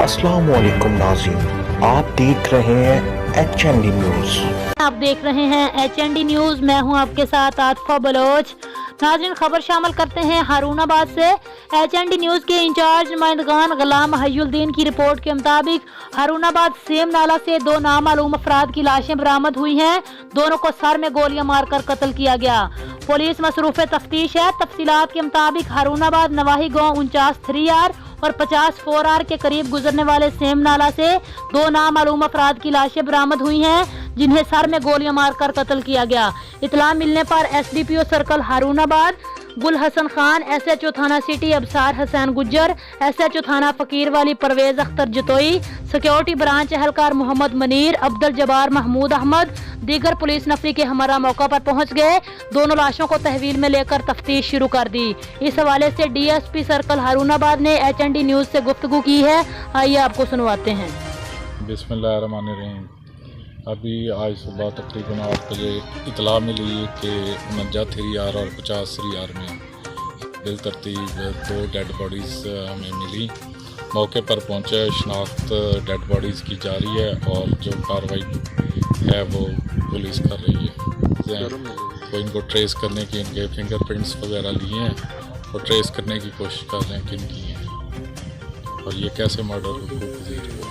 अस्सलाम वालेकुम नाज़रीन, आप देख रहे हैं HND न्यूज़। आप देख रहे हैं HND न्यूज़। मैं हूं आपके साथ आतिफा बलोच। नाज़रीन, खबर शामिल करते हैं हारूनाबाद से। HND न्यूज़ के इंचार्ज नुमाइंदगान गुलाम हयुद्दीन की रिपोर्ट के मुताबिक हारूनाबाद सेम नाला से दो नामालूम अफराद की लाशें बरामद हुई हैं। दोनों को सर में गोलियां मारकर कत्ल किया गया। पुलिस मसरूफ तफ्तीश है। तफसीलात के मुताबिक हारूनाबाद नवाही गाँव 49 3R और 50 4R के करीब गुजरने वाले सेम नाला से दो नामालूम अफराद की लाशें बरामद हुई हैं, जिन्हें सर में गोलियां मारकर कत्ल किया गया। इतला मिलने पर SDPO सर्कल हारूनाबाद गुल हसन खान, SHO थाना सिटी अबसार हसैन गुज्जर, SHO थाना फकीर वाली परवेज अख्तर जतोई, सिक्योरिटी ब्रांच एहलकार मोहम्मद मनीर, अब्दुल जबार महमूद अहमद, दीगर पुलिस नफरी के हमारा मौका पर पहुंच गए। दोनों लाशों को तहवील में लेकर तफ्तीश शुरू कर दी। इस हवाले से DSP सर्कल हारूनाबाद ने HND न्यूज़ से गुफ्तगू की है। आइए आपको सुनवाते हैं। बिस्मिल्लाहिर्रहमानिर्रहीम। अभी आज सुबह तकरीबन 8 बजे इतला मिली कि 49 3R और 50 3R में बिलतरतीब दो डेड बॉडीज़ हमें मिली। मौके पर पहुंचे, शनाख्त डेड बॉडीज़ की जा रही है और जो कार्रवाई है वो पुलिस कर रही है। तो इनको ट्रेस करने की, इनके फिंगरप्रिंट्स वगैरह लिए हैं और ट्रेस करने की कोशिश कर रहे हैं कि इनकी हैं और ये कैसे मर्डर हुआ।